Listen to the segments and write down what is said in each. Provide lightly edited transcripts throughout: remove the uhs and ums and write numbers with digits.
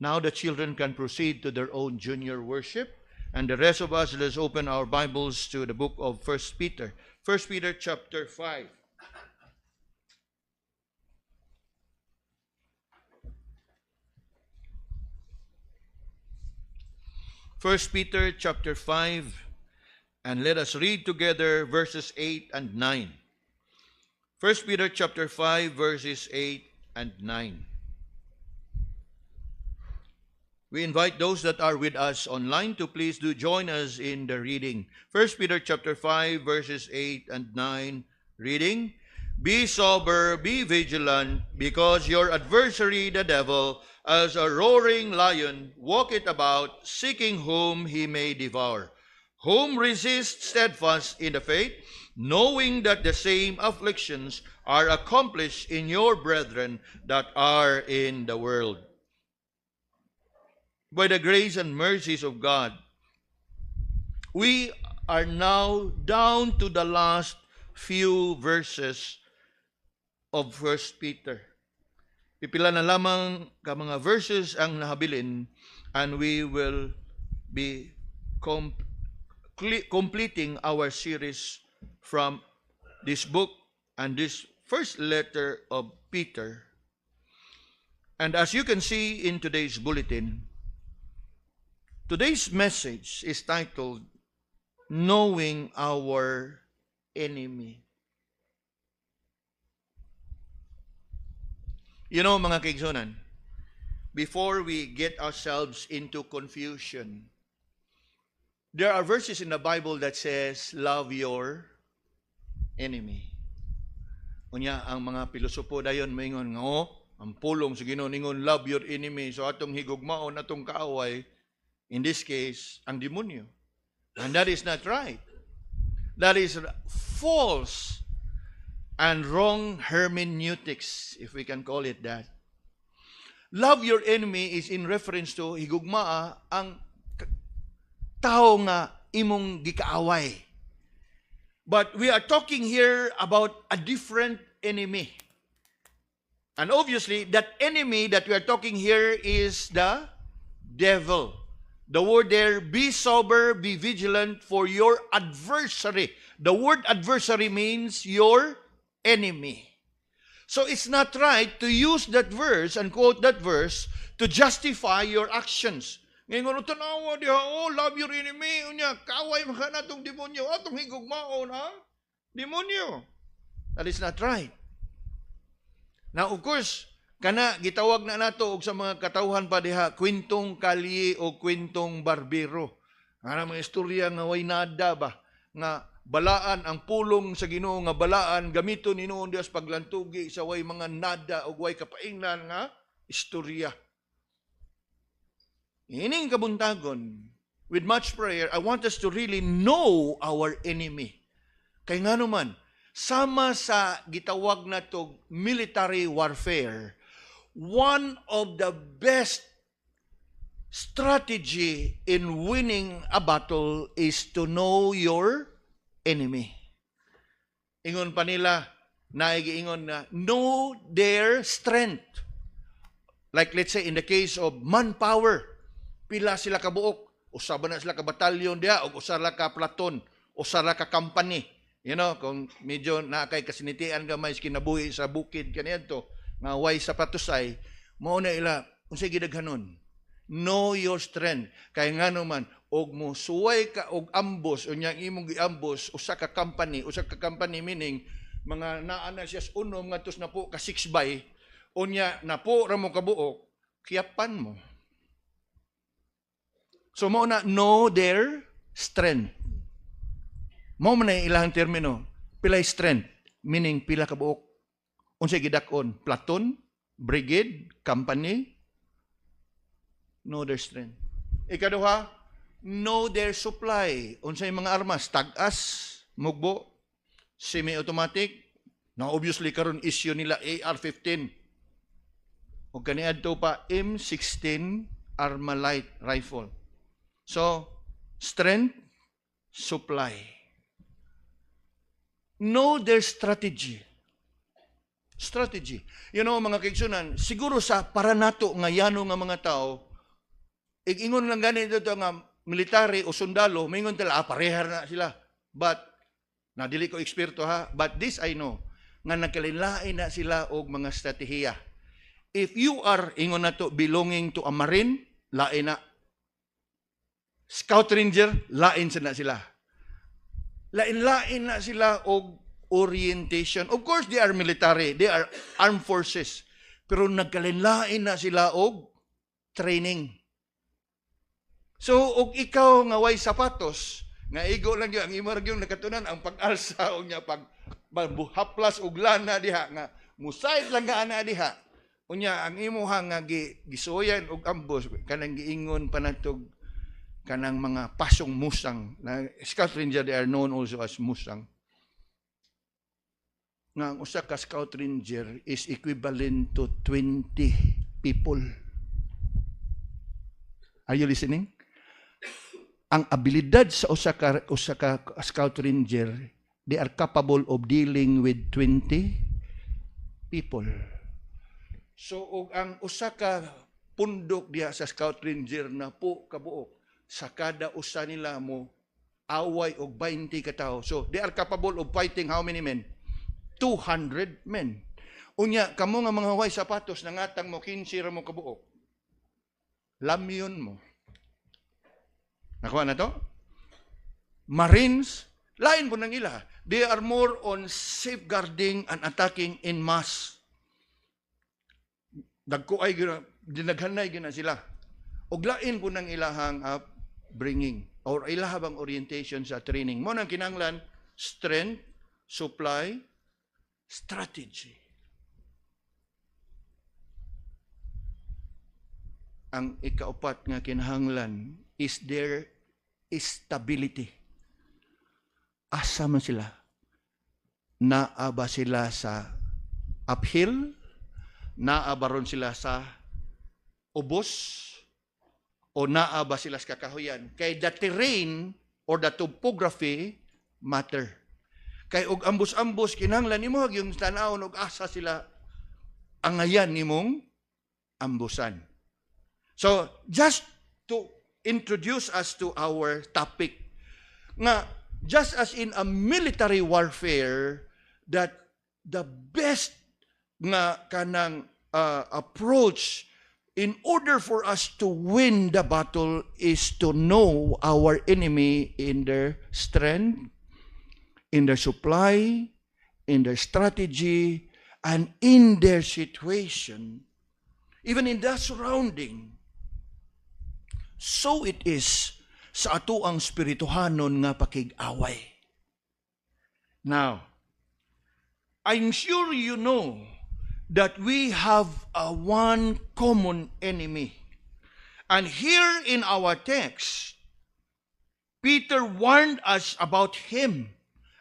Now the children can proceed to their own junior worship. And the rest of us, let's open our Bibles to the book of 1 Peter. 1 Peter chapter 5. First Peter chapter 5, and let us read together verses 8 and 9. 1 Peter chapter 5, verses 8 and 9. We invite those that are with us online to please do join us in the reading. 1 Peter chapter 5, verses 8 and 9, reading, Be sober, be vigilant, because your adversary the devil, as a roaring lion, walketh about, seeking whom he may devour. Whom resist steadfast in the faith, knowing that the same afflictions are accomplished in your brethren that are in the world. By the grace and mercies of God, we are now down to the last few verses of 1 Peter. Pipila na lamang ka mga verses ang nahabilin, and we will be completing our series from this book and this first letter of Peter. And as you can see in today's bulletin, today's message is titled, Knowing Our Enemy. You know, mga kaigsunan, before we get ourselves into confusion, there are verses in the Bible that says, love your enemy. Unya, ang mga pilosopo dayon maingon nga, ang pulong sa Ginoo ningon, love your enemy. So atong higugmaon, atong kaaway, in this case, ang demonyo. And that is not right. That is false and wrong hermeneutics, if we can call it that. Love your enemy is in reference to higugmaa ang tao nga imong gikaaway. But we are talking here about a different enemy. And obviously, that enemy that we are talking here is the devil. The word there, be sober, be vigilant for your adversary. The word adversary means your enemy. So it's not right to use that verse and quote that verse to justify your actions. Ngayon, tanawa diha, love your enemy, unya, kaaway maka na itong demonyo, atong higugmaon, demonyo. That is not right. Now, of course, kana gitawag na nato og sa mga katawhan pa diha, kwentong kalye o kwentong barbero. Ana mga istorya nga way nada ba, nga balaan ang pulong sa Ginoo nga balaan gamiton ni noon Dios paglantugi sa way mga nada o way kapaingnan nga istorya. Ining kabuntagon, with much prayer, I want us to really know our enemy. Kay nga naman, sama sa gitawag na to military warfare, one of the best strategy in winning a battle is to know your enemy. Ingon pa nila, naigiingon na, know their strength. Like let's say in the case of manpower, pila sila kabuok, usaba na sila ka batalyon diha, o usara ka platon, usara ka company. You know, kung medyo nakay kasinitian ka may kinabuhi sa bukid kaniadto, nga way sa patusay, mao na ila, unsay gidaghanon. Know your strength. Kay nga naman, og mo suway ka og ambos, unyang imong giambos, usa ka company meaning, mga naana siya unom, nga tos na po ka 6 by, unya na po ra mo kabuok, kiyapan mo. So, mo na, know their strength. Mo man na ilang termino, pilay strength, meaning pila ka buok. Unsay gidakon, platoon, brigade, company, know their strength. Ikaduha, know their supply. Unsay mga armas, tag-as, mugbo, semi-automatic. Now obviously karon issue nila AR-15. O kaniadto pa M16 Armalite rifle. So, strength, supply. Know their strategy. Strategy. You know, mga kaigsunan, siguro sa para nato nga yano nga mga tao, Ingon lang ganito ito nga military o sundalo, mingon tala, parehar na sila. But, dili ko eksperto ha, but this I know, nga nagkalinlain na sila og mga strategiya. If you are, ingon na to, belonging to a marine, lain na. Scout Ranger, lain na sila. Lain-lain na sila og orientation. Of course, they are military. They are armed forces. Pero nagkalinlain na sila og training. So, og ikaw nga way sapatos, nga igo lang yun, ang imar yung nakatunan, ang pag-alsa o niya, pag-haplas og lana diha, nga musayt lang nga ana diha. Unya, ang imuhang nga gisuyan og ambos, kanang giingon panatog, kanang mga pasong musang. Na Scout Ranger, they are known also as musang. Nga ang usa ka Scout Ranger is equivalent to 20 people. Are you listening? Ang abilidad sa usa ka Scout Ranger, they are capable of dealing with 20 people. So, og ang usa ka pundok diha sa Scout Ranger na po kabuok, sa kada usa nila mo away og 20 ka tawo. So, they are capable of fighting how many men? 200 men. Unya, kamo nga mga way sapatos, nangatang mo 15 ra mo kabuok. Lamyon mo. Nakuha na to? Marines, lain po nang ila. They are more on safeguarding and attacking in mass. Dagkuay, dinaghanay gina sila. Og lain po nang ilahang bringing or ilahabang orientation sa training. Mo nang kinanglan, strength, supply, strategy. Ang ikaupat nga kinahanglan is their stability. Asa man sila? Naa ba sila sa uphill? Naa ba ron sila sa ubos? O naa ba sila sa kakahuyan? Kay the terrain or the topography matter. Kay og ambos-ambos kinahanglan nimo yung tan-awon og asa sila angayan nimong ambusan. So, just to introduce us to our topic, nga just as in a military warfare, that the best nga kanang approach in order for us to win the battle is to know our enemy in their strength, in their supply, in their strategy, and in their situation, even in their surrounding. So it is sa ato ang spirituhanon nga pakig-away. Now, I'm sure you know that we have one common enemy. And here in our text, Peter warned us about him.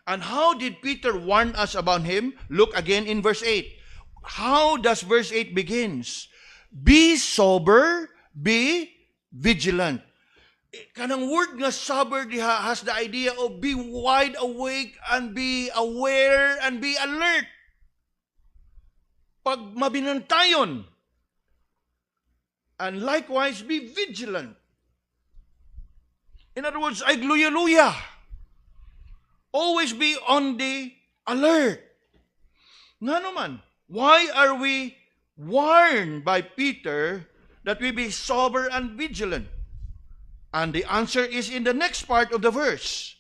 And how did Peter warn us about him? Look again in verse 8. How does verse 8 begins? Be sober, be vigilant. Kanang word nga sober diha has the idea of be wide awake and be aware and be alert. Pag mabinantayon. And likewise, be vigilant. In other words, ay gluya-luya. Always be on the alert. Nga naman, why are we warned by Peter that we be sober and vigilant? And the answer is in the next part of the verse.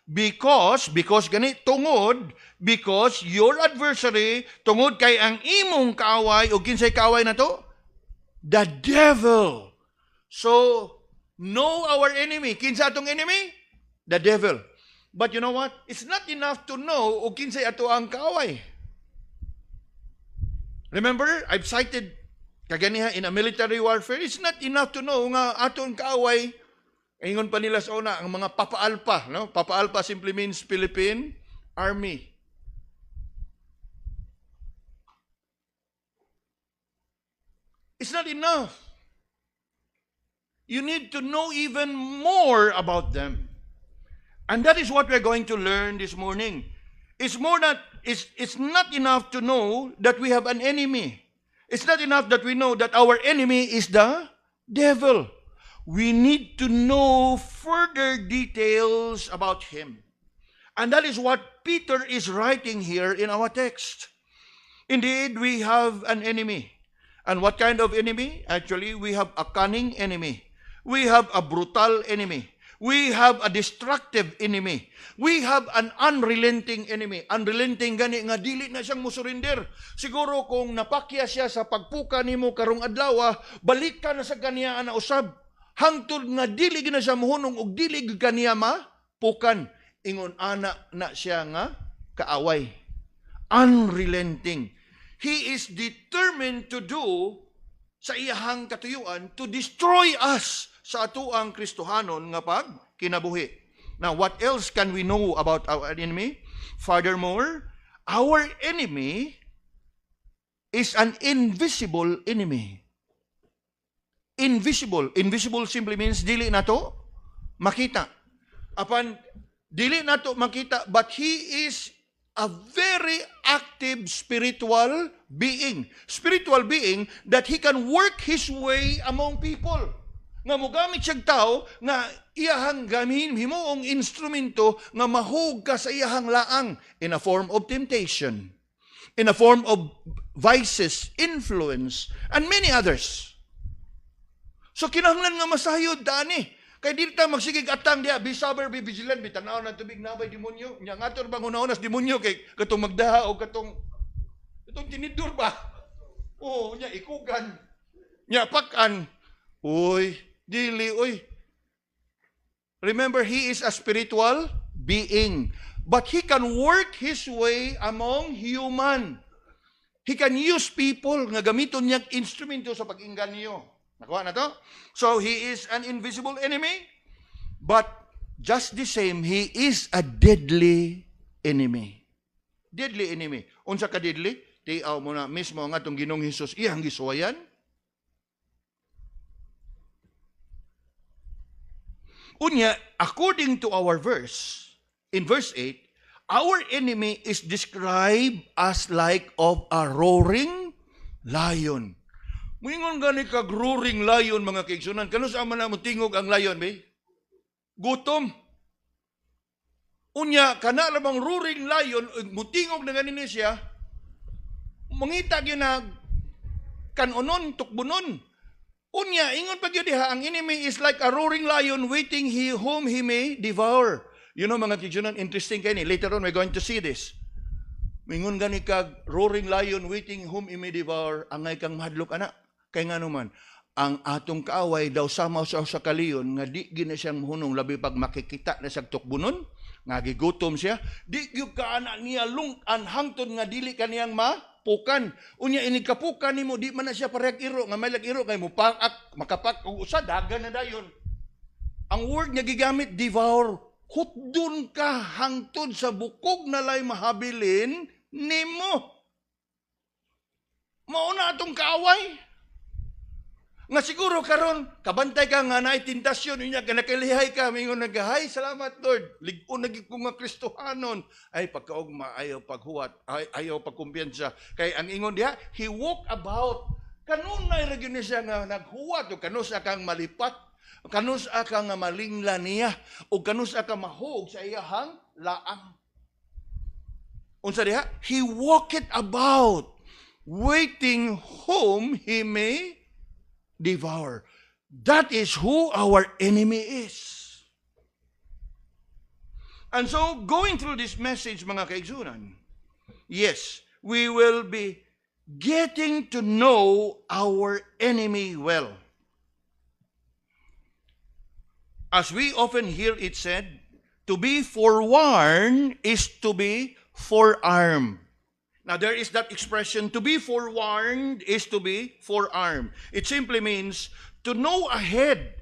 Because ganit tungod, because your adversary, tungod kay ang imong kaaway, o kinsay kaaway na to? The devil. So, know our enemy. Kinsa atong enemy? The devil. But you know what? It's not enough to know o kinsay ato ang kaaway. Remember, I've cited kaganiha in a military warfare, it's not enough to know nga atong kaaway. Ingon pa nila sa una, ang mga papaalpa. No? Papaalpa simply means Philippine Army. It's not enough. You need to know even more about them. And that is what we're going to learn this morning. It's not enough to know that we have an enemy. It's not enough that we know that our enemy is the devil. we need to know further details about him. And that is what Peter is writing here in our text. Indeed, we have an enemy. And what kind of enemy? Actually, we have a cunning enemy. We have a brutal enemy. We have a destructive enemy. We have an unrelenting enemy. Unrelenting gani nga dili na siyang musurinder. Siguro kung napakya siya sa pagpuka nimo karong adlaw, balik ka na sa kaniya na usab. Hangtod nga dili gina siya muhunong ug dili gid kaniya mapukan. Ingon ana na siya nga kaaway. Unrelenting. He is determined to do sa iyahang katuyuan to destroy us sa atuang Kristohanon nga pag kinabuhi. Now, what else can we know about our enemy? Furthermore, our enemy is an invisible enemy. Invisible. Invisible simply means dili nato makita. Apan dili nato makita, but he is a very active spiritual being. Spiritual being that he can work his way among people. Nga mogamit siyang tao nga iyahang gamin himuong instrumento nga mahug ka sa iyahang laang in a form of temptation, in a form of vices, influence, and many others. So kinahanglan nga masayod dani. Kay dili ta magsigig atang dia, be sober, be vigilant, bitanaw na tubig nabay demonyo. Nya ngator bang una-unas demonyo kay katong magdaha o katong tinidur ba? Oh, nya ikugan. Nya pakan. Uy, dili, uy. Remember, he is a spiritual being. But he can work his way among human. He can use people nga gamiton niyang instrumento sa pag-inggan niyo. Nakuha na to? So, he is an invisible enemy. But, just the same, he is a deadly enemy. Deadly enemy. Unsa ka deadly? Tiaw mo na mismo nga itong Ginoong Hesus, iyang gisuwayan. Unya, according to our verse, in verse 8, our enemy is described as like of a roaring lion. Mingon gani kag roaring lion, mga kaigsunan. Kano sa man mo tingog ang lion, be? Gutom. Unya, kana lamang roaring lion, mutingog na ganin siya, mangita yun na kanonon, tukbunon. Unya, ingon pag yun diha, ang enemy is like a roaring lion waiting whom he may devour. You know, mga kaigsunan, interesting kayo ni. Later on, we're going to see this. Mingon gani kag roaring lion waiting whom he may devour, angay kang mahadlok anak. Kay nga naman, ang atong kaaway daw sama sa kaliyon, nga di gina siyang hunong, labi pag makikita na sa tukbunon, nga gigutom siya, di gyud ka anak niya lungkan hangtod nga dili kaniyang mapukan. Unya ini kapukan nimo di man na siya parehag iro, nga may lag-iro kay mo paak, makapak ug usa dagan na dayon. Ang word nga gigamit devour, hutdon ka hangtod sa bukog na lay mahabilin nimo. Mauna atong kaaway. Nga siguro karon kabantay ka nga naay tentasyon unya ka nakalihay ka mingon nagahay salamat Lord lig-on nagi ko nga Kristohanon ay pagkaugma ayaw paghuwat ayaw pagkumpiyansa kay ang ingon diha he walk about kanunay ra gyud siya nga naghuwat o kanus kang malipat kanus kang malinglan niya o kanus kang mahog sa iyahang laang unsa diha he walketh about waiting whom he may devour. That is who our enemy is. And so, going through this message, mga kaigsunan, yes, we will be getting to know our enemy well. As we often hear it said, to be forewarned is to be forearmed. Now, there is that expression, to be forewarned is to be forearmed. It simply means to know ahead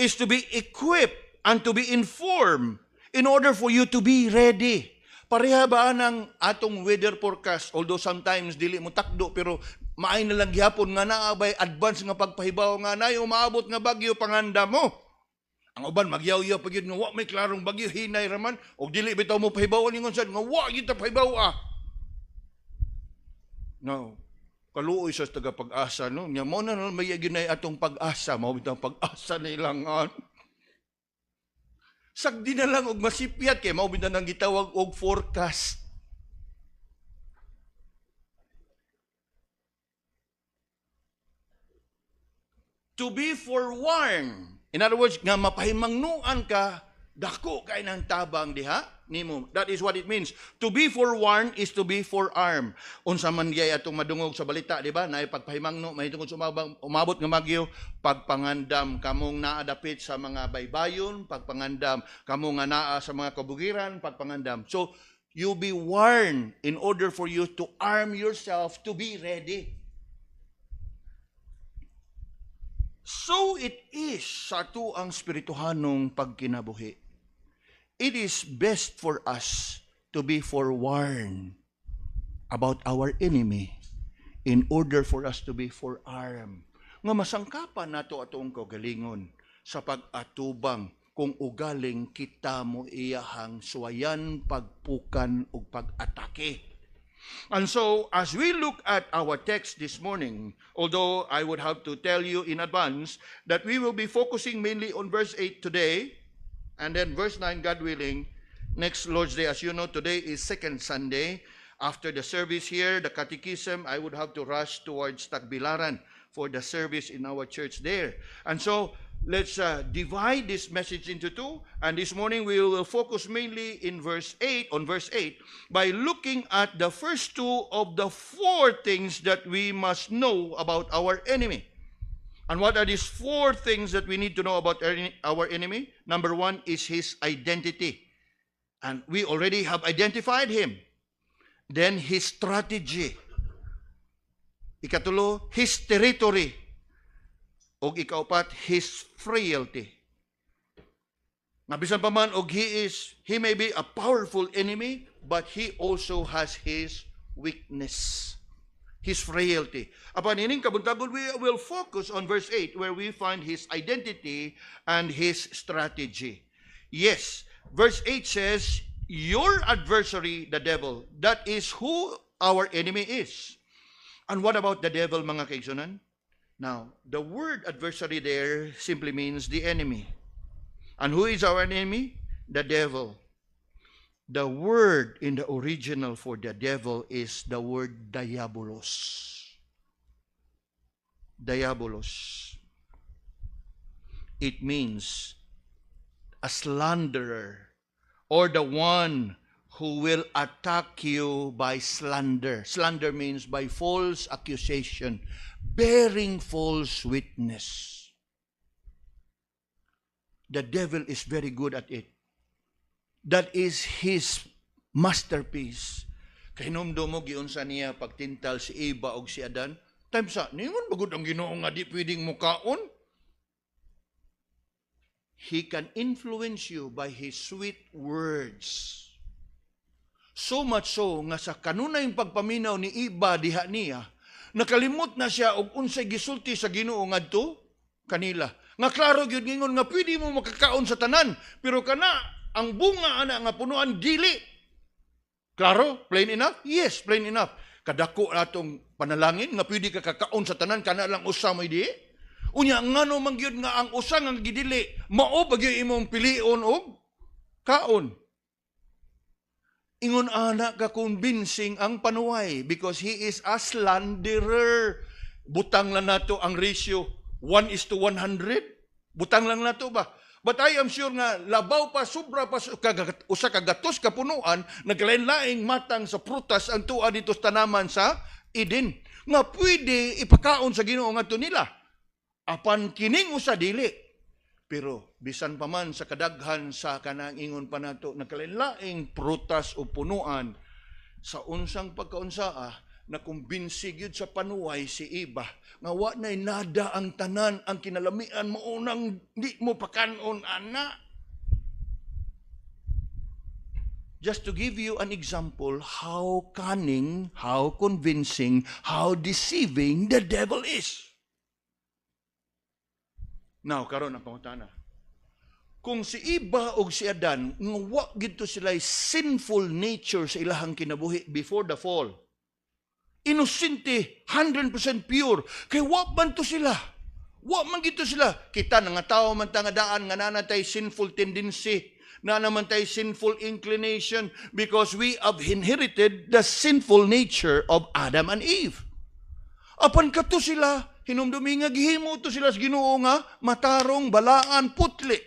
is to be equipped and to be informed in order for you to be ready. Pareha ba ng atong weather forecast? Although sometimes dili mo takdo, pero maay na lang gihapon nga naabay advance nga pagpahibaw nga na yung maabot nga bagyo panganda mo. Ang uban magyaw-yaw pag yun nga wa may klarong bagyo, hinay raman, o dili bitaw mo pahibawan yung sad nga wa yun ta pahibaw ah. No. Kaluoy sa tagapag-asa, no? Nya mo na may ginay atong pag-asa, mao bitang pag-asa na ilangan. Sagdi na lang og masipyat kay mao bitang nang gitawag og forecast. To be forewarned. In other words, nga mapahimangnuan ka, dako kay ng tabang diha nimo. That is what it means. To be forewarned is to be forearmed. Unsa man gyay atong madungog sa balita, di ba? Naay pagpahimangno mahitungod sa umabot nga bagyo, pagpangandam kamong naadapit sa mga baybayon, pagpangandam kamong nga naa sa mga kabugiran, pagpangandam. So you be warned in order for you to arm yourself to be ready. So it is sa ato ang spirituhanong pagkinabuhi. It is best for us to be forewarned about our enemy in order for us to be forearmed. Nga masangkapan nato atong kaugalingon sa pag-atubang kung ugaling kita mo iyahang suwayan, pagpukan o pag-atake. And so, as we look at our text this morning, although I would have to tell you in advance that we will be focusing mainly on verse 8 today, and then verse 9, God willing, next Lord's Day. As you know, today is second Sunday. After the service here, the catechism, I would have to rush towards Tagbilaran for the service in our church there. And so, let's divide this message into two. And this morning, we will focus mainly in verse 8, on verse 8, by looking at the first two of the four things that we must know about our enemy. And what are these four things that we need to know about our enemy? Number one is his identity. And we already have identified him. Then his strategy. Ikatulo, his territory. O ikaupat, his frailty. Nabisan pa man, he may be a powerful enemy, but he also has his weakness. His frailty. Upon ining kabuntagon, we will focus on verse 8 where we find his identity and his strategy. Yes, verse 8 says, your adversary, the devil, that is who our enemy is. And what about the devil, mga kaigsunan? Now, the word adversary there simply means the enemy. And who is our enemy? The devil. The word in the original for the devil is the word diabolos. Diabolos. It means a slanderer or the one who will attack you by slander. Slander means by false accusation, bearing false witness. The devil is very good at it. That is his masterpiece. Kay numdo mo giunsa niya pagtintal si Eva og si Adan, time sa ningon bagud ang Ginoo nga di pwedeng mukaon. He can influence you by his sweet words. So much so nga sa kanunay pagpaminaw ni Eva diha niya, nakalimot na siya og unsay gisulti sa Ginoo ngadto kanila. Nga klaro gyud ngingon nga pwede mo makakaon sa tanan, pero kana ang bunga ana nga punuan dili. Klaro? Plain enough? Yes, plain enough. Kadako natong panalangin nga pwede ka kakaon sa tanan kana lang usa moy di. Unya ngano man gyud nga ang usa nga gidili mao bagyo imong pilion og kaon. Ingon ana ka convincing ang panuway because he is a slanderer. Butang lang nato ang ratio 1:100. Butang lang nato ba? But I am sure nga labaw pa, sobra pa, usa ka gatos kapunuan, naglain-laing matang sa prutas ang tuwa dito sa tanaman sa Eden. Nga pwede ipakaon sa Ginoo ngadto nila. Apan kining usa dili. Pero bisan pa man sa kadaghan sa kanang ingon pa nato naglain-laing prutas o punuan sa unsang pagkaunsaa, nakumbinsi gyud sa panuway si Eva nga wa nay nada ang tanan ang kinalamian mo unang di mo pakanon ana. Just to give you an example how cunning, how convincing, how deceiving the devil is. Now karon ang pangutana. Kung si Eva o si Adan nga wa gid to sila sinful nature sa ilahang kinabuhi before the fall, inosente, 100% pure. Kay wa man to sila. Wa man gito sila. Kita na nga tao man tangadaan nga nanatay sinful tendency, na naman tayo sinful inclination because we have inherited the sinful nature of Adam and Eve. Apan kato sila, hinumdumi nga gihimo to sila sa Ginoo nga matarong, balaan, putli.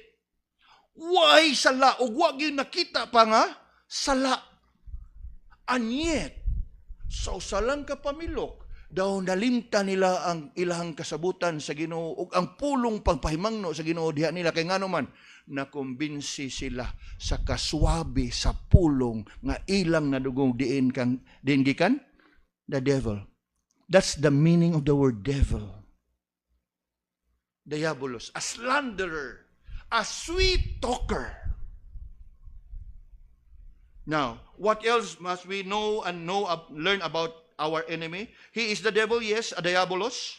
Why sala? O wag yung nakita pa nga, sala. And yet, sa usalang kapamilok, daw nalimta nila ang ilahang kasabutan sa Ginoo, o ang pulong pagpahimangno sa Ginoo diha nila. Kay nga naman, nakumbinsi sila sa kaswabe, sa pulong, nga ilang nadugong diin gikan, the devil. That's the meaning of the word devil. Diabolos, a slanderer, a sweet talker. Now, what else must we know and learn about our enemy? He is the devil, yes, a diabolos.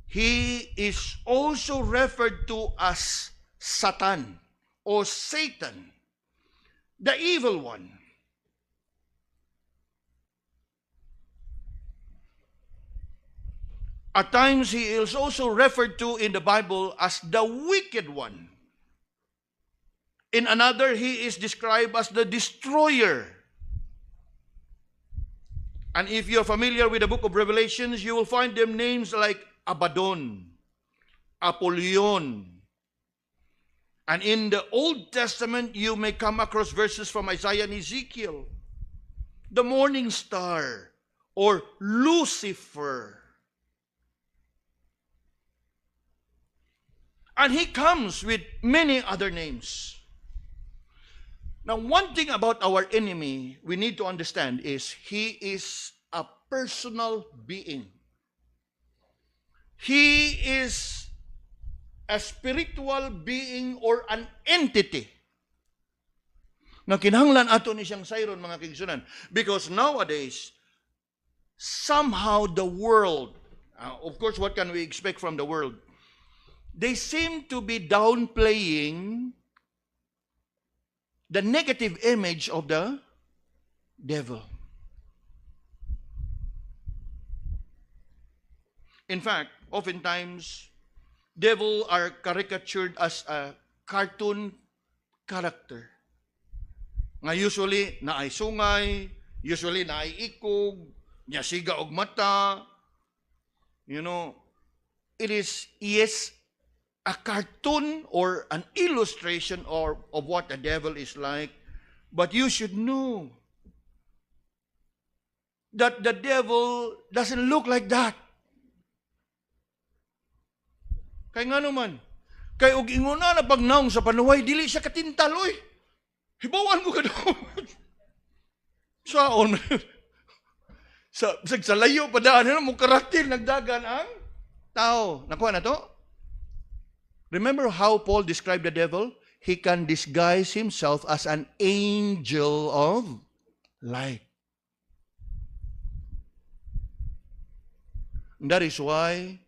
He is also referred to as Satan or Satan, the evil one. At times, he is also referred to in the Bible as the wicked one. In another, he is described as the destroyer. And if you're familiar with the book of Revelations, you will find them names like Abaddon, Apollyon. And in the Old Testament, you may come across verses from Isaiah and Ezekiel. The morning star, or Lucifer. And he comes with many other names. Now, one thing about our enemy we need to understand is he is a personal being. He is a spiritual being or an entity. Na kinahanglan ato ni siyang sayron, mga kigsunan. Because nowadays, somehow the world, of course, what can we expect from the world? They seem to be downplaying the negative image of the devil. In fact, oftentimes, devil are caricatured as a cartoon character. Nga usually, naay sungay, usually naay ikog, niya siga og mata. You know, it is, yes, a cartoon or an illustration of what the devil is like. But you should know that the devil doesn't look like that. Kay nga naman, kay og inguna na pagnaong sa panuway, dili siya katintal, oy. Hibawan mo ka daw. Saon. sa layo pa daan, mo karakter, nagdagan ang tao. Nakuha na to? Remember how Paul described the devil? He can disguise himself as an angel of light. And that is why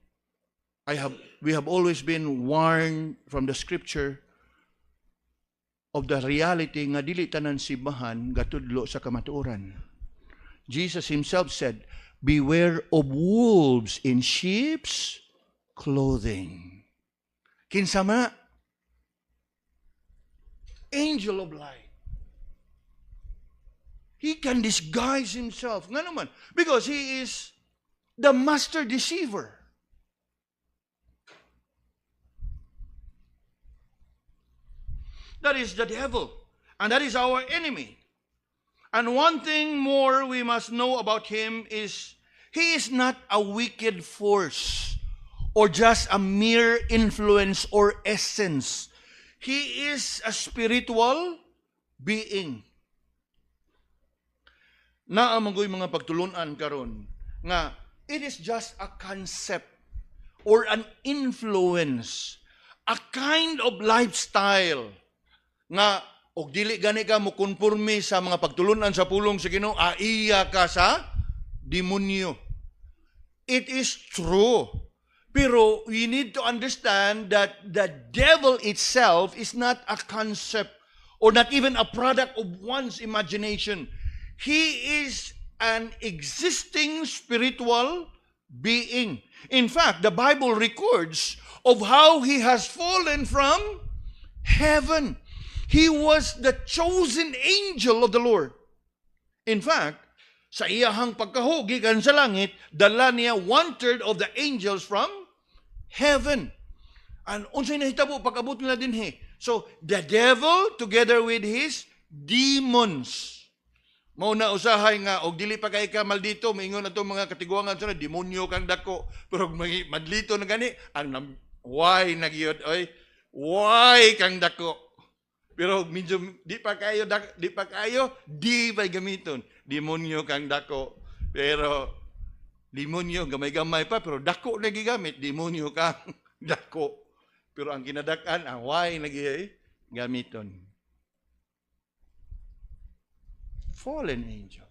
we have always been warned from the scripture of the reality nga dili tanan simbahan gatudlo sa kamatuoran. Jesus himself said, "Beware of wolves in sheep's clothing." Kinsa man? Angel of light. He can disguise himself. Nga naman, because he is the master deceiver. That is the devil. And that is our enemy. And one thing more we must know about him is he is not a wicked force or just a mere influence or essence. He is a spiritual being. Naamagoy mga pagtulunan karon nga it is just a concept or an influence, a kind of lifestyle nga og dili gani ka mo konforme sa mga pagtulunan sa pulong sa Ginoo, aiya ka sa demonyo. It is true. Pero we need to understand that the devil itself is not a concept or not even a product of one's imagination. He is an existing spiritual being. In fact, the Bible records of how he has fallen from heaven. He was the chosen angel of the Lord. In fact, sa iyahang pagkahugi kan sa langit, dala niya 1/3 of the angels from heaven. And unsay nahitabo pag-abot nila dinhi. So, the devil together with his demons. Mao na usahay nga og dili pa kay ka maldito, maingon ato mga katiguangan sa demonyo kang dako. Pero madlito na gani ang why nagyod oy. Why kang dako. Pero medyo di pa kayo di pa gamiton. Demonyo kang dako. Pero demonyo gamay-gamay pa pero dako na gigamit, demonyo kang dako. Pero ang kinadak-an ang why gamiton. Fallen angel,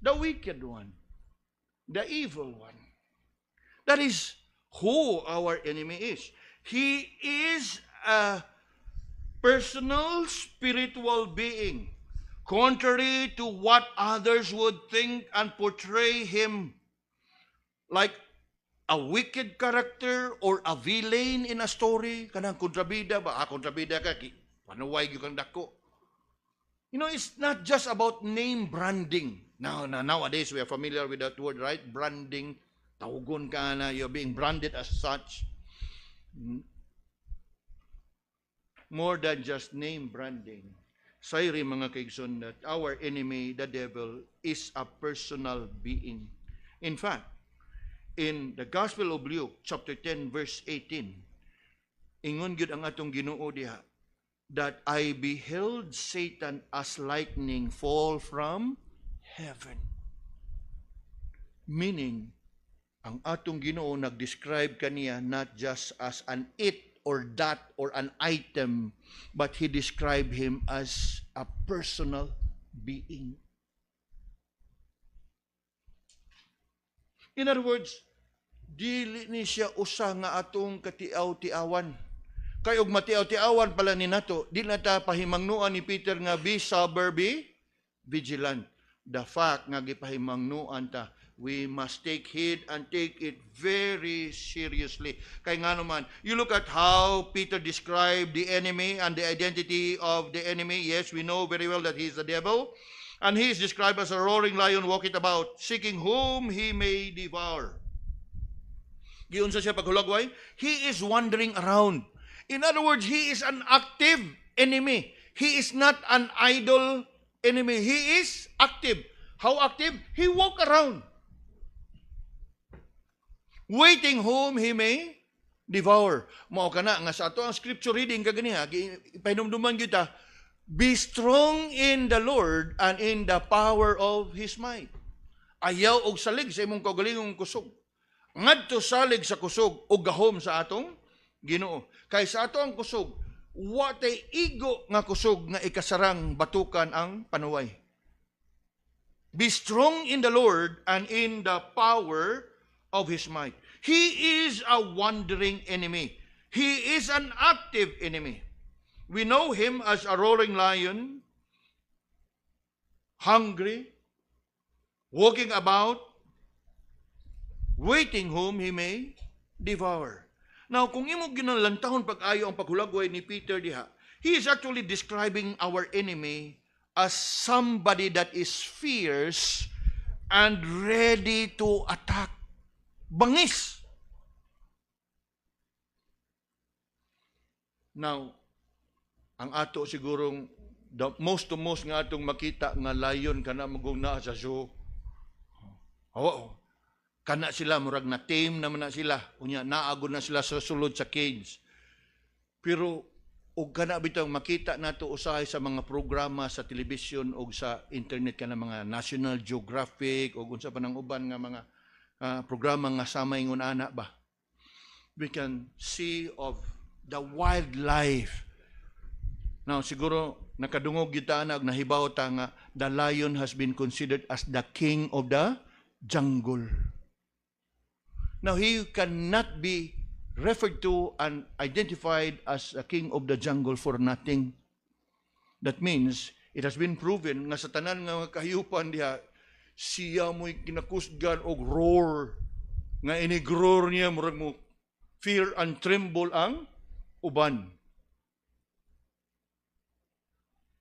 the wicked one, the evil one. That is who our enemy is. He is a personal spiritual being, contrary to what others would think and portray him like a wicked character or a villain in a story. Kanang kontrabida ba? Kontrabida ka, panuway gyud kang dako. You know, it's not just about name branding. Nowadays, we are familiar with that word, right? Branding. Tawgon ka na, you're being branded as such. More than just name branding. Sayri mga kaigsoon that our enemy, the devil, is a personal being. In fact, in the Gospel of Luke, chapter 10, verse 18, ingon gyud ang atong Ginoo diha, that I beheld Satan as lightning fall from heaven. Meaning, ang atong Ginoo nag-describe kaniya not just as an it or that or an item, but he described him as a personal being. In other words, dili ni siya usa nga atong katiaw-tiawan. Kay og matiaw-tiawan pala ni nato, di na ta pahimangnuan ni Peter nga be sober, be vigilant. The fact nga gipahimangnuan ta, we must take heed and take it very seriously. Kay nga naman, you look at how Peter described the enemy and the identity of the enemy. Yes, we know very well that he is the devil. And he is described as a roaring lion walking about, seeking whom he may devour. Giunsa siya paghulagway? He is wandering around. In other words, he is an active enemy. He is not an idle enemy. He is active. How active? He walk around, waiting whom he may devour. Mao kana nga sa ato ang scripture reading kaganiha, ipahinumduman kita, be strong in the Lord and in the power of His might. Ayaw og salig sa imong kaugalingong kusog. Ngadto salig sa kusog og gahom sa atong Ginoo. Kay sa ato ang kusog, watay igo nga kusog nga ikasarang batukan ang panuway. Be strong in the Lord and in the power of His might. He is a wandering enemy. He is an active enemy. We know him as a roaring lion, hungry, walking about, waiting whom he may devour. Now, kung imo ginalantahon pag-ayo ang paghulagway ni Peter diha, he is actually describing our enemy as somebody that is fierce and ready to attack. Bangis. Now, ang ato sigurong the most to most nga atong makita nga lion kana magong naa sa zoo. Oo. Kana sila, murag na tame naman na sila. Unya, naagod na sila sa sulod sa cage. Pero, og kana bitang makita nato usahay sa mga programa sa television o sa internet kana mga National Geographic o unsa pa nang uban nga mga programa nga samay ngon ana ba. We can see of the wildlife. Now, siguro, nakadungog kita na nahibaw ta nga the lion has been considered as the king of the jungle. Now, he cannot be referred to and identified as a king of the jungle for nothing. That means, it has been proven nga sa tanan nga kahiyupan diha, siya mo'y kinakusgan og roar. Nga inigroar niya, murag mo, fear and tremble ang uban.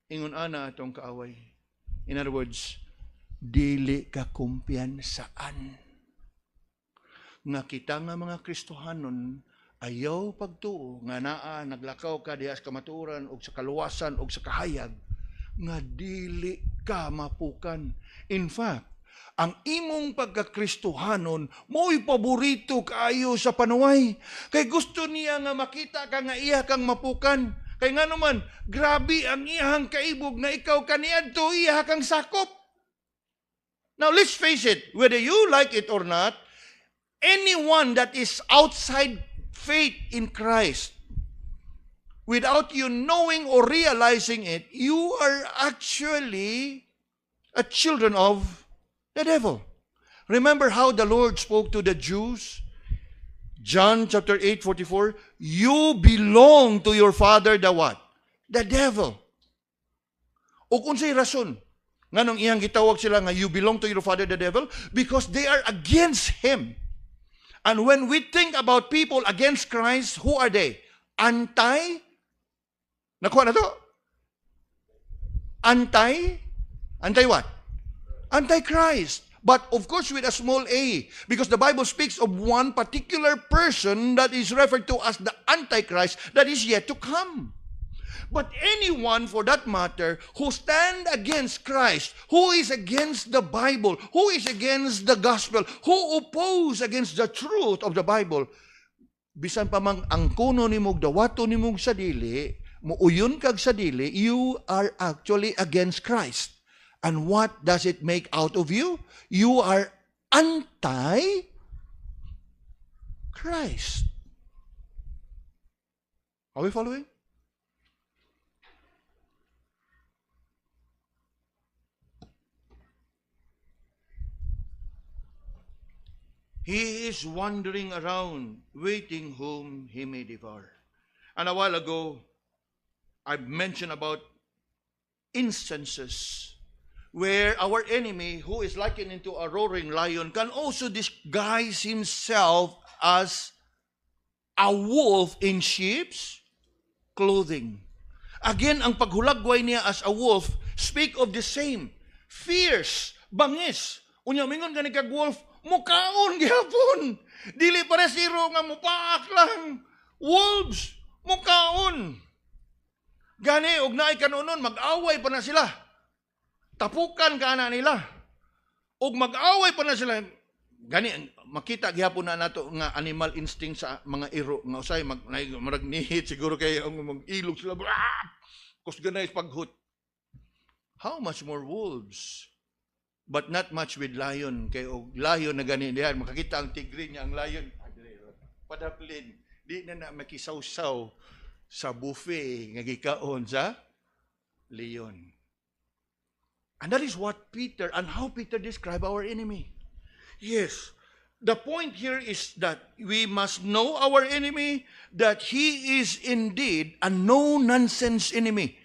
Ingon ana atong kaaway. In other words, dili ka kumpiyansaan. Nga kita nga mga Kristohanon, ayaw pagtuo, nga naa, naglakaw ka diha sa kamaturan, o sa kaluwasan, o sa kahayag, nga dili ka mapukan. In fact, ang imong pagkakristohanon, mo'y paborito kaayo sa panuway. Kay gusto niya nga makita ka nga iya kang mapukan. Kay nga naman, grabe ang iyahang kaibog nga ikaw kaniadto iya kang sakop. Now let's face it, whether you like it or not, anyone that is outside faith in Christ, without you knowing or realizing it, you are actually a children of the devil. Remember how the Lord spoke to the Jews? John chapter 8:44, you belong to your father, the what? The devil. O unsay rason nganong iyang gitawag sila nga you belong to your father, the devil? Because they are against him. And when we think about people against Christ, who are they? Nakuha na to? Anti what? Antichrist. But of course with a small a, because the Bible speaks of one particular person that is referred to as the Antichrist that is yet to come. But anyone, for that matter, who stand against Christ, who is against the Bible, who is against the gospel, who oppose against the truth of the Bible, bisan pa mang ang kuno nimog dawato nimog sa dili, muuyon kag sa dili, you are actually against Christ. And what does it make out of you? You are anti-Christ. Are we following? He is wandering around, waiting whom he may devour. And a while ago, I mentioned about instances where our enemy, who is likened into a roaring lion, can also disguise himself as a wolf in sheep's clothing. Again, ang paghulagway niya as a wolf speak of the same. Fierce, bangis. Unya mingon gani kag wolf, mukaon gihapon. Dili para siro nga mupaak lang. Wolves, mukaon. Gani og naay kanunon mag-away pa na sila. Tapukan ka na nila. Og mag-away pa na sila. Gani makita gihapon na nato nga animal instinct sa mga iro nga usay magnihit siguro kay ang mag-ilog sila. Kus ganay paghut. How much more wolves? But not much with lion. Kay og lion na gani diyan makakita ang tigre niya ang lion. Padaplin. Di na makisaw-saw sa buffet nga gikaon sa leon. And that is what Peter and how Peter describe our enemy. Yes. The point here is that we must know our enemy, that he is indeed a no-nonsense enemy.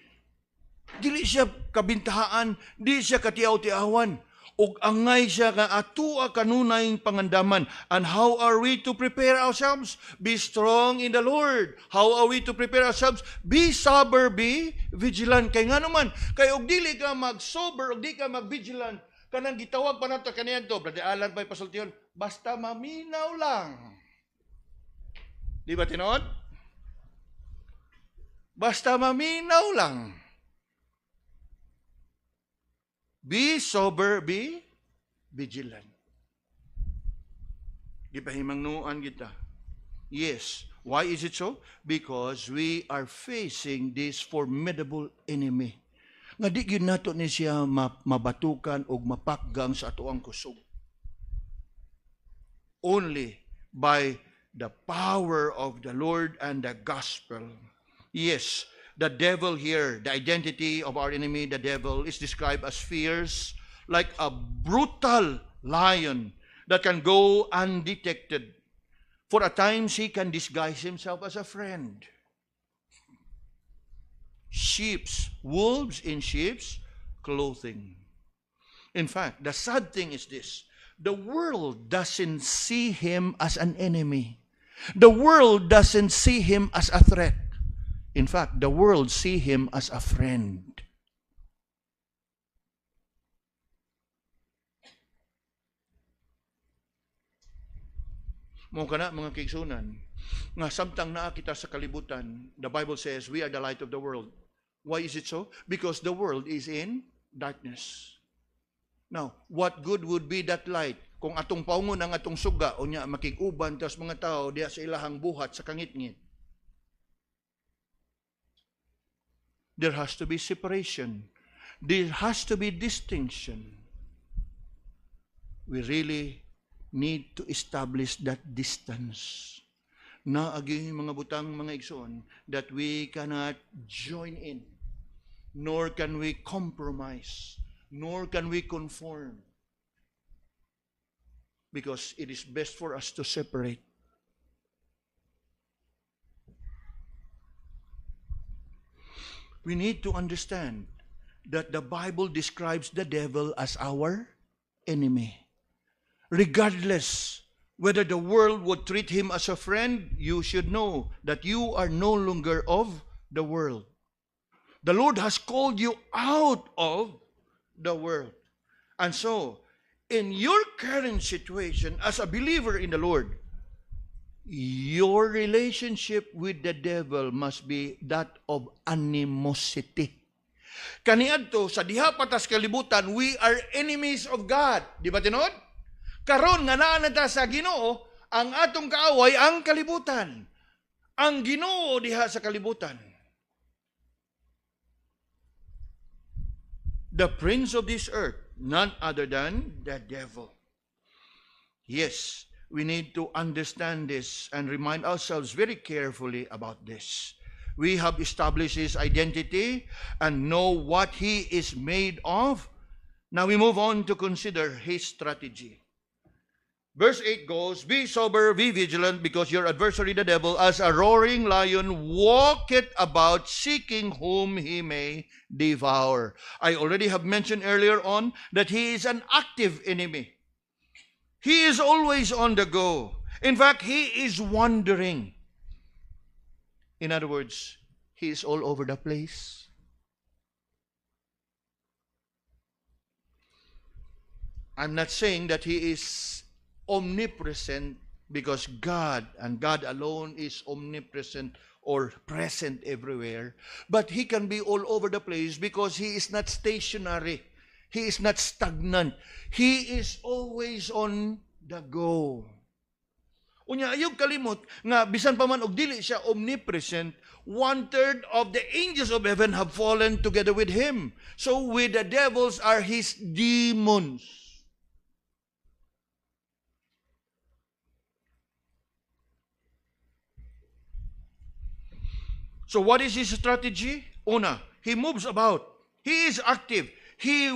Dili siya kabintahaan, di siya katiyaw-tiyawan. Og angay siya nga atua kanunay pangandaman. And how are we to prepare ourselves? Be strong in the Lord. How are we to prepare ourselves? Be sober, be vigilant. Kay nga naman, kay og dili ka mag-sober, og di ka mag-vigilant, kanang gitawag pa nato kaniadto, Brother Alan pa'y pasultiyon, basta maminaw lang. Di ba tinuod? Basta maminaw lang. Be sober, be vigilant. Gipahimangnuan kita. Yes. Why is it so? Because we are facing this formidable enemy. Nga di gyud nato ni siya mabatukan o mapakgang sa atoang kusog. Only by the power of the Lord and the gospel. Yes. The devil here, the identity of our enemy, the devil, is described as fierce, like a brutal lion that can go undetected. For at times, he can disguise himself as a friend. Wolves in sheep's clothing. In fact, the sad thing is this. The world doesn't see him as an enemy. The world doesn't see him as a threat. In fact, the world see him as a friend. Mo kana mga kaigsunan, nga samtang naa kita sa kalibutan, the Bible says we are the light of the world. Why is it so? Because the world is in darkness. Now, what good would be that light kung atong paungon ang atong suga o nya makig-uban tas mga tao diha sa ilahang buhat sa kangit-ngit? There has to be separation. There has to be distinction. We really need to establish that distance. Na aging mga butang mga igsoon that we cannot join in, nor can we compromise, nor can we conform. Because it is best for us to separate. We need to understand that the Bible describes the devil as our enemy. Regardless whether the world would treat him as a friend, you should know that you are no longer of the world. The Lord has called you out of the world. And so, in your current situation as a believer in the Lord, your relationship with the devil must be that of animosity. Kaniadto sa diha patas kalibutan, we are enemies of God. Di ba tinod? Karon nga naa nata sa Ginoo, ang atong kaaway ang kalibutan. Ang Ginoo diha sa kalibutan. The prince of this earth, none other than the devil. Yes, we need to understand this and remind ourselves very carefully about this. We have established his identity and know what he is made of. Now we move on to consider his strategy. Verse 8 goes, be sober, be vigilant, because your adversary the devil, as a roaring lion, walketh about, seeking whom he may devour. I already have mentioned earlier on that he is an active enemy. He is always on the go. In fact, he is wandering. In other words, he is all over the place. I'm not saying that he is omnipresent, because God and God alone is omnipresent or present everywhere. But he can be all over the place because he is not stationary. He is not stagnant. He is always on the go. Unya, ayog kalimot nga bisan pa man og dili siya omnipresent, 1/3 of the angels of heaven have fallen together with him. So with the devils are his demons. So what is his strategy? Una, he moves about. He is active. He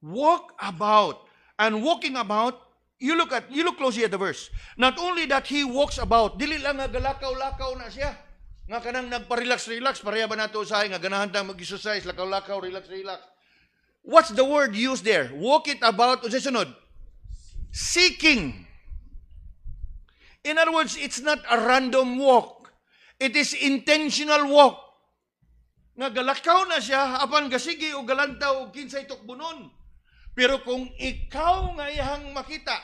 walk about. And walking about, you look closely at the verse. Not only that he walks about, dili lang nga galakaw-lakaw na siya. Nga kanang nagpa-relax-relax, pareha ba nato usahay nga ganahan tang mag-exercise, lakaw-lakaw, relax-relax. What's the word used there? Walk it about, o sa sunod? Seeking. In other words, it's not a random walk. It is intentional walk. Nga galakaw na siya, apan gasigi o galantaw o kinsay tukbunon. Pero kung ikaw nga iyahang makita,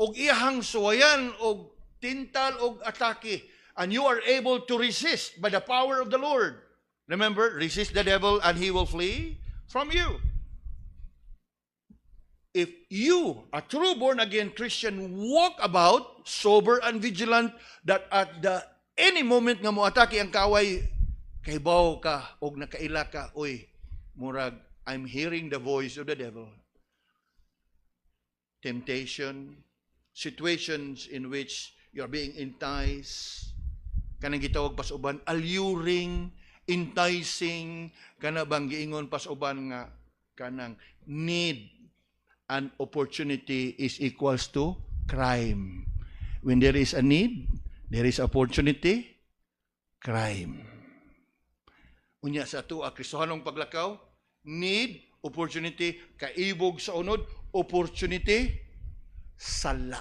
o iyahang suwayan, o tintal, o atake, and you are able to resist by the power of the Lord. Remember, resist the devil and he will flee from you. If you, a true born-again Christian, walk about, sober and vigilant, that at any moment nga mo atake ang kaway, kaybaw ka o nakaila ka, oy, murag, I'm hearing the voice of the devil. Temptation, situations in which you are being enticed, kanang gitawag pasuban, alluring, enticing, kana bang giingon pasuban nga kanang need and opportunity is equals to crime. When there is a need, there is opportunity, crime. Unya sa ato, Kristohanong paglakaw, need opportunity. Kaibog sa unod, opportunity. Sala.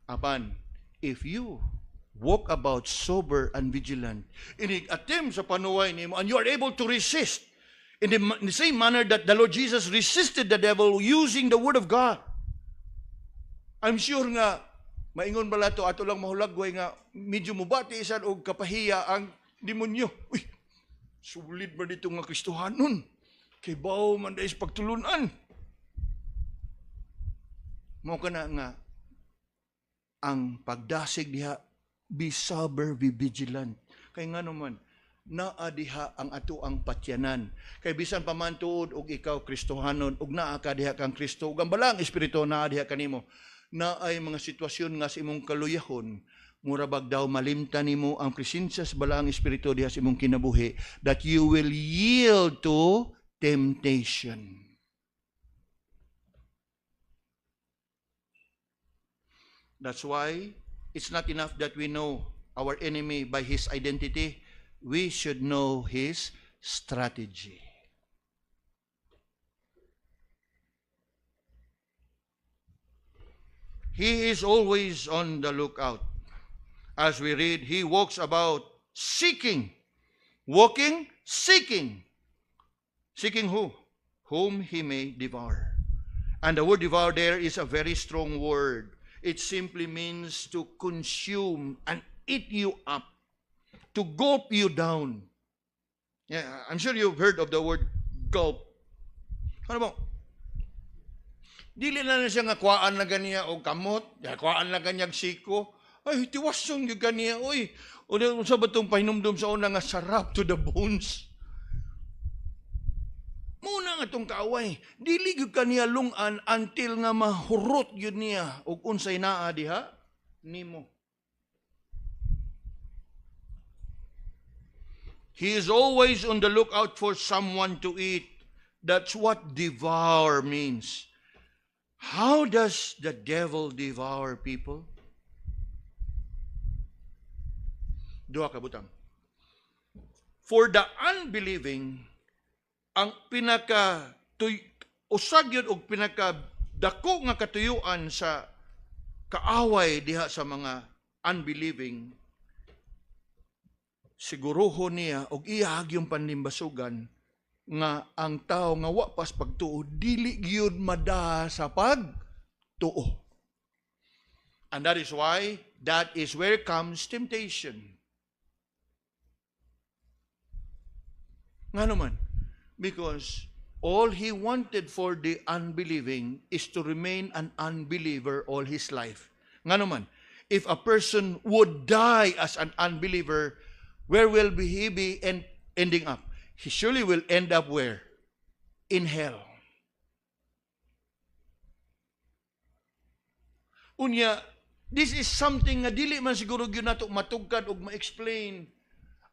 Apan, if you walk about sober and vigilant, inig-attempt sa panuway nimo, and you are able to resist in the same manner that the Lord Jesus resisted the devil using the Word of God. I'm sure nga, maingon bala to, ato lang mahulagway nga, medyo mubati isan og kapahiya ang demonyo. Uy, sulit ba dito nga Kristohanon? Kay bao man dahil pagtulunan. Mao kana nga, ang pagdasig diha, be sober, be vigilant. Kay nga naman, naa diha ang ato ang patyanan. Kay bisan pa man tuod og ikaw Kristohanon, og naa ka diha kang Kristo, ug ang balang espiritu naa diha kanimo, na ay mga sitwasyon nga sa imong kaluyahon, murabag daw malimtan nimo ang presensya sa balang espiritu diha sa imong kinabuhi, that you will yield to temptation. That's why it's not enough that we know our enemy by his identity. We should know his strategy. He is always on the lookout. As we read, he walks about seeking, walking, seeking. Seeking who? Whom he may devour. And the word devour there is a very strong word. It simply means to consume and eat you up, to gulp you down. Yeah, I'm sure you've heard of the word gulp. Ano mo? Dili na siya nga kwaan na ganiya o kamot, kwaan na ganyag siko. Ay, tiwasong yung ganiya, oy. O sa batong pahinumdum sa una nga sarap to the bones. Muna nga itong kaaway, dili gyud kaniya lungan until nga mahurot yun niya ug unsay naa diha nimo. He is always on the lookout for someone to eat. That's what devour means. How does the devil devour people? Duha ka butang. For the unbelieving, ang usag yun o pinakadako nga katuyuan sa kaaway diha sa mga unbelieving, siguruho niya og iyahag yung panlimbasugan nga ang tao nga wapas pagtuo dili gyud mada sa pagtuo. And that is why that is where comes temptation. Nga naman, because all he wanted for the unbelieving is to remain an unbeliever all his life. Nga naman, if a person would die as an unbeliever, where will he be ending up? He surely will end up where? In hell. Unya, this is something nga dili man siguro gyud nato matugkad og ma-explain.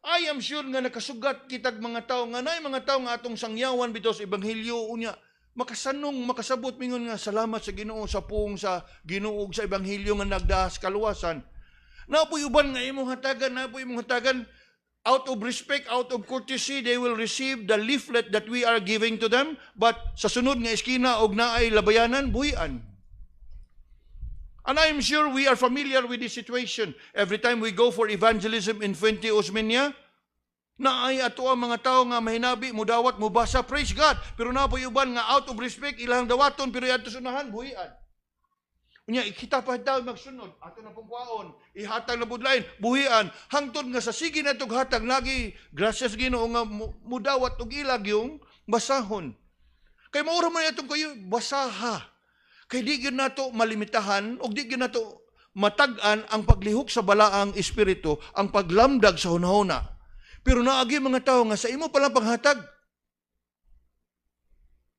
I am sure nga nakasugat kitag mga tao nga nay mga tao nga atong sangyawan bitaw sa ebanghelyo unya makasanong makasabot mingon nga salamat sa Ginoo sa puong sa Ginoo sa ebanghelyo nga nagdahas kaluwasan. Napoy uban nga imong hatagan out of respect, out of courtesy, they will receive the leaflet that we are giving to them, but sa sunod nga eskina og naay labayanan buhian. And I'm sure we are familiar with this situation. Every time we go for evangelism in Fuente Osmeña, na ay ato ang mga tao nga mahinabi, mudawat, mubasa, praise God. Pero napoy uban nga out of respect, ilang dawaton, pero yato sunahan, buhian. Unya, ikita pa daw magsunod, ato na pong kwaon, ihatag na budlain, buhian, hangtod nga sa sige na itong hatag, lagi, gracias Ginoo nga mudawat og ilag yung basahon. Kay maura man itong kayo, basaha. Kay di gyud nato malimitahan o di gyud nato matag-an ang paglihok sa balaang espiritu, ang paglamdag sa hunahuna. Pero naagi mga tao nga sa imo palang panghatag.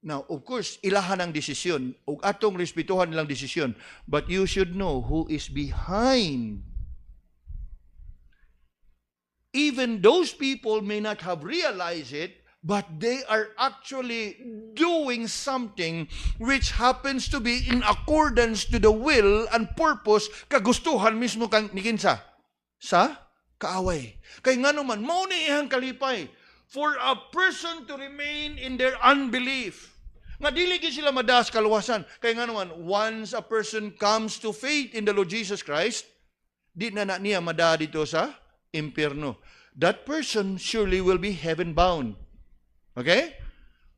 Now, of course, ilahan ang desisyon o atong respetuhan nilang desisyon, but you should know who is behind. Even those people may not have realized it, but they are actually doing something which happens to be in accordance to the will and purpose kagustuhan mismo ni kinsa sa kaaway. Kay nga naman, mao ni iyang kalipay for a person to remain in their unbelief. Nga dili gid sila madaas kaluwasan. Kay nga naman, once a person comes to faith in the Lord Jesus Christ, di na niya mada dito sa impyerno. That person surely will be heaven bound. Okay?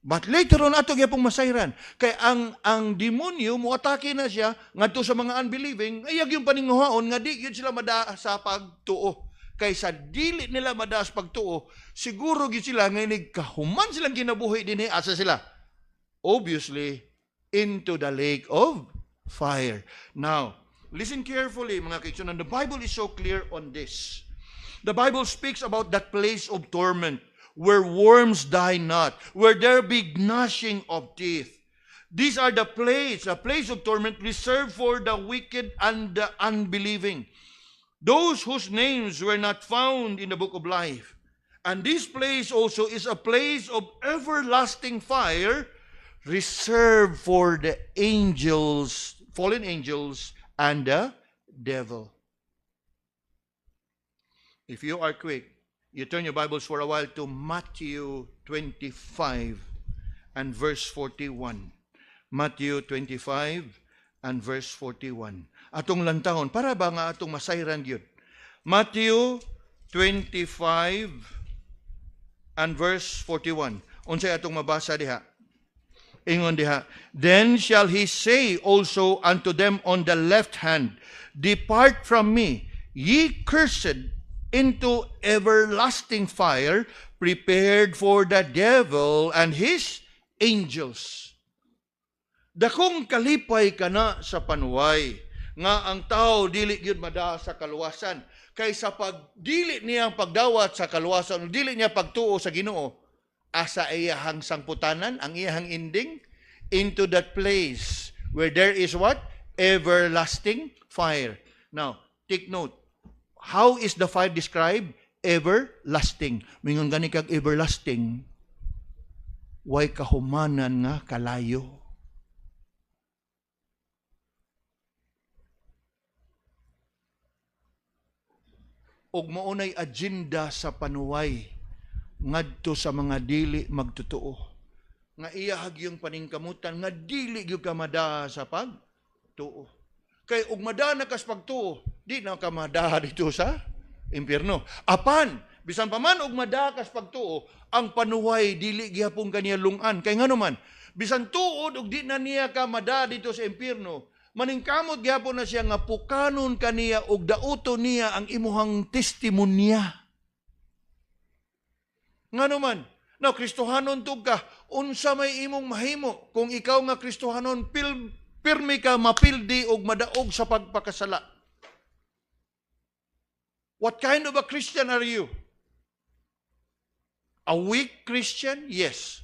But later on, ato gyapong masayran. Kay ang demonyo, muatake na siya, ngadto sa mga unbelieving, ayag yung paninguhaon, nga di yun sila madaas sa pagtuo. Kay sa dili nila madaas pagtuo, siguro gyud sila, ngayon kahuman silang kinabuhi din, asa sila? Obviously, into the lake of fire. Now, listen carefully, mga kaibigan. The Bible is so clear on this. The Bible speaks about that place of torment, where worms die not, where there be gnashing of teeth. These are the place of torment reserved for the wicked and the unbelieving, those whose names were not found in the book of life. And this place also is a place of everlasting fire reserved for the angels, fallen angels, and the devil. If you are quick, you turn your Bibles for a while to Matthew 25 and verse 41. Matthew 25 and verse 41. Atong lantahon, para ba nga atong masayran yun? Matthew 25 and verse 41. Unsay atong mabasa diha? Ingon diha, then shall he say also unto them on the left hand, depart from me, ye cursed, into everlasting fire, prepared for the devil and his angels. Dakong kalipay kana sa panuway, nga ang tao dili gyud mada sa kaluwasan, kaysa pag dili niyang pagdawat sa kaluwasan, dili niya pagtuo sa Ginoo, asa iyahang sangputanan, ang iyahang ending, into that place where there is what? Everlasting fire. Now, take note. How is the fire described? Everlasting. Mingon gani kag everlasting, way kahumanan nga kalayo. Og maunay agenda sa panuway ngadto sa mga dili magtotoo. Nga iyahag yung paningkamutan nga dili gyud ka mada sa pagtuo. Kay ug mada na kas pagtuo, di na ka mada dito sa impyerno. Apan, bisan pa man og mada kas pagtuo, ang panuway dili gyapon kaniya lungan. Kay ngano man, bisan tuod og di na niya ka mada dito sa impyerno, maningkamot gyapon na siya nga pukanon kaniya og dauto niya ang imuhang testimonya. Ngano man, now Kristohanon tug ka, unsa may imong mahimo kung ikaw nga Kristohanon pirmi ka mapildi og madaog sa pagpakasala. What kind of a Christian are you? A weak Christian? Yes.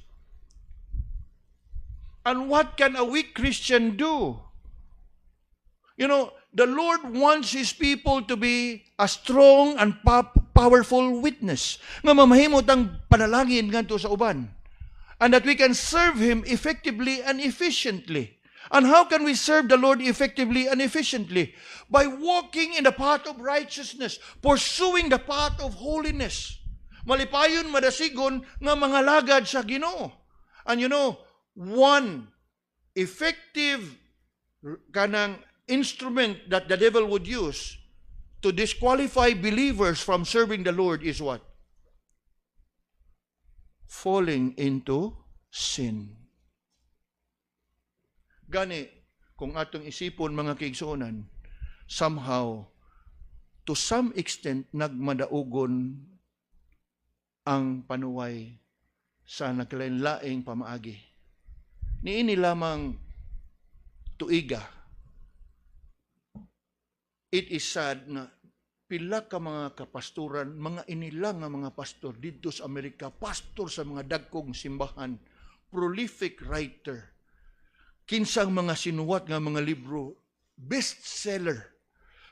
And what can a weak Christian do? You know, the Lord wants His people to be a strong and powerful witness. Nga mamahimot ang panalangin ngadto sa uban. And that we can serve Him effectively and efficiently. And how can we serve the Lord effectively and efficiently? By walking in the path of righteousness, pursuing the path of holiness. Malipayon madasigon nga mga lagad sa Ginoo. And you know, one effective kanang instrument that the devil would use to disqualify believers from serving the Lord is what? Falling into sin. Gani, kung atong isipon mga kaigsuonan, somehow, to some extent, nagmadaugon ang panuway sa naglain-laing pamaagi. Niini lamang tuiga. It is sad na pila ka mga kapasturan, mga inilang nga mga pastor dito sa Amerika, pastor sa mga dagkong simbahan, prolific writer, kinsang mga sinuwat nga mga libro, bestseller,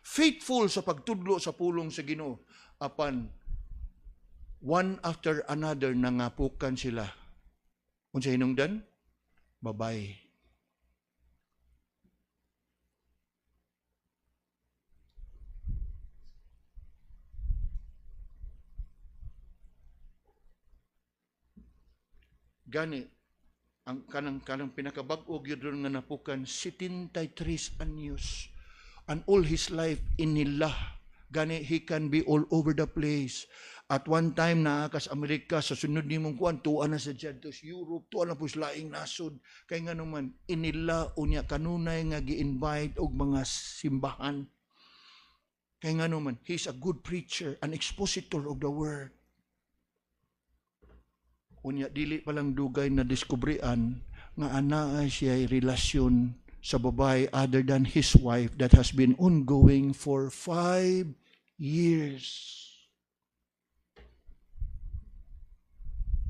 faithful sa pagtudlo sa pulong sa Ginoo, apan One after another, nangapukan sila. Kung sa hinungdan, babae. Gani, ang kanang pinakabag-og yun ron nga napukan, 73 anyos. And all his life inila. Gani, he can be all over the place. At one time na kas Amerika, sa sunod ni mong kuwan, tuwa na sa dyan, Europe, tuwa na po laing nasod. Kaya nga naman, inila unya kanunay nga gi-invite og mga simbahan. Kaya nga naman, he's a good preacher, an expositor of the word. Unya, dili palang dugay na diskubrian nga anaa siya relasyon sa babae other than his wife that has been ongoing for 5 years.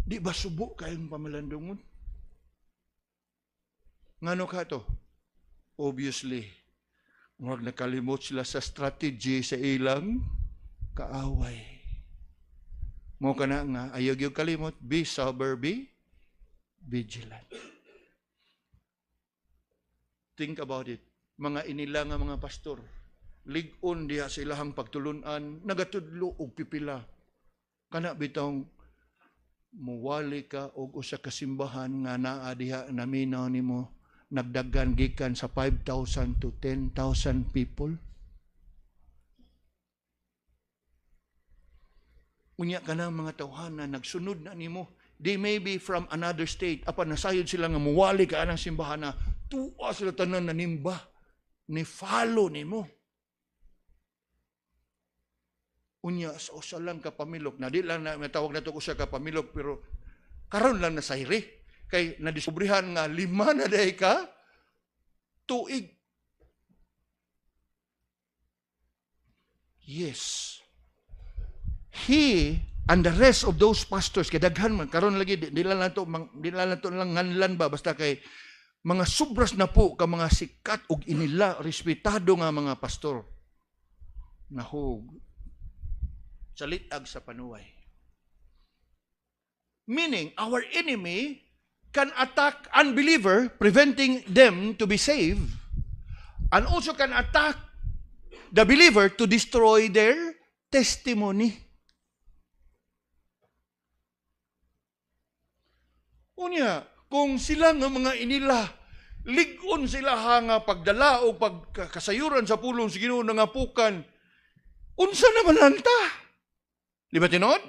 Di ba subo kayong pamalandungon? Ngano ka to? Obviously, huwag nakalimot sila sa strategy sa ilang kaaway. Mo ka na nga, ayaw yung kalimot, be sober, be vigilant. Think about it. Mga inila nga mga pastor, lig-on diha sa ilahang pagtulunan, nagatudlo og pipila. Kana bitong muwali ka og usa ka simbahan nga naa diha naminaw nimo nagdagan gikan sa 5,000 to 10,000 people. Unya ka na mga tawhana nagsunod na nimo. They may be from another state. Apan nasayod sila nga muwali ka anang simbahan na tuwa sila tanan na nimba. Ni follow nimo. Unya sa usa lang ka pamilok. Na di lang na matawag na to usa ka pamilok pero karon lang na sayre. Kay nadiskubrihan nga 5 na day ka tuig. Yes. He and the rest of those pastors kay daghan man karon lagi di lang nato lang nganlan ba basta kay mga subras na po ka mga sikat ug inila respetado nga mga pastor nahog sa litag sa panuway. Meaning, our enemy can attack unbeliever, preventing them to be saved, and also can attack the believer to destroy their testimony. Unya, kung sila nga mga inila, ligon sila nga pagdala o pagkasayuran sa pulong sa Ginoo nangapukan, unsa naman lang ta? Di ba tinod?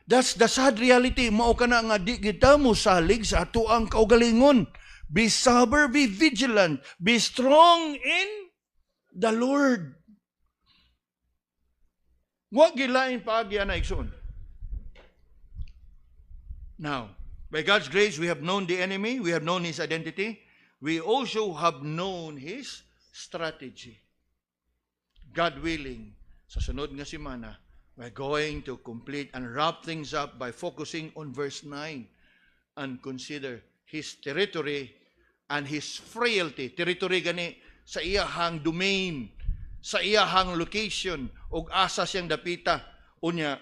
That's the sad reality. Mao ka na nga di kita mo salig sa ato ang kaugalingon. Be sober, be vigilant, be strong in the Lord. Wa gilain paagi ana igsoon. Now, by God's grace, we have known the enemy, we have known his identity, we also have known his strategy. God willing, sa sunod nga semana, we're going to complete and wrap things up by focusing on verse 9 and consider his territory and his frailty. Territory gani sa iyahang domain, sa iyahang location, og asa siyang dapita. Unya,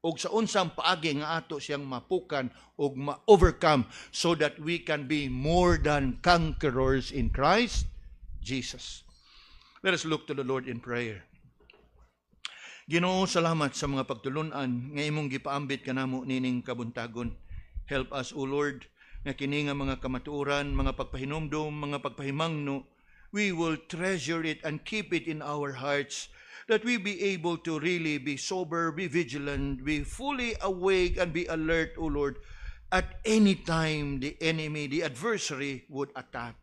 og sa unsang paagi nga ato siyang mapukan og ma-overcome so that we can be more than conquerors in Christ Jesus. Let us look to the Lord in prayer. Ginoo, salamat sa mga pagtulunan nga imong gipaambit kanamo nining kabuntagon. Help us, O Lord, nga kini nga mga kamatuoran, mga pagpahinomdom, mga pagpahimangno, we will treasure it and keep it in our hearts, that we be able to really be sober, be vigilant, be fully awake, and be alert, O Lord, at any time the enemy, the adversary would attack.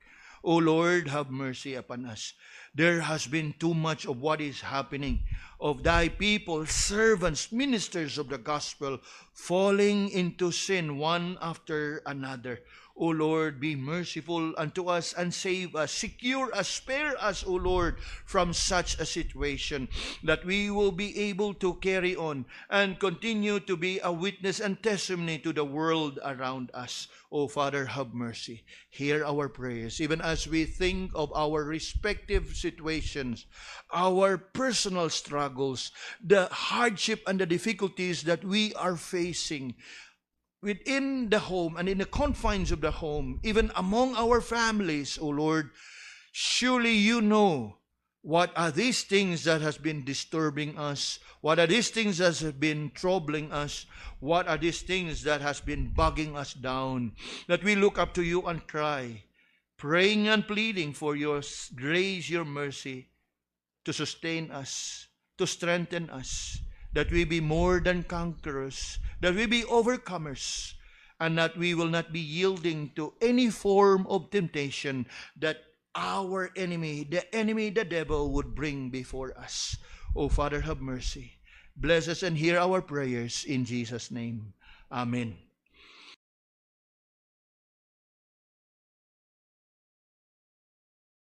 O Lord, have mercy upon us. There has been too much of what is happening, of thy people, servants, ministers of the gospel, falling into sin one after another. O Lord, be merciful unto us and save us. Secure us, spare us, O Lord, from such a situation, that we will be able to carry on and continue to be a witness and testimony to the world around us. O Father, have mercy. Hear our prayers, even as we think of our respective situations, our personal struggles, the hardship and the difficulties that we are facing within the home and in the confines of the home, even among our families, O Lord. Surely you know what are these things that has been disturbing us, what are these things that have been troubling us, what are these things that has been bugging us down, that we look up to you and cry, praying and pleading for your grace, your mercy, to sustain us, to strengthen us, that we be more than conquerors, that we be overcomers, and that we will not be yielding to any form of temptation that our enemy, the devil, would bring before us. O Father, have mercy. Bless us and hear our prayers in Jesus' name. Amen.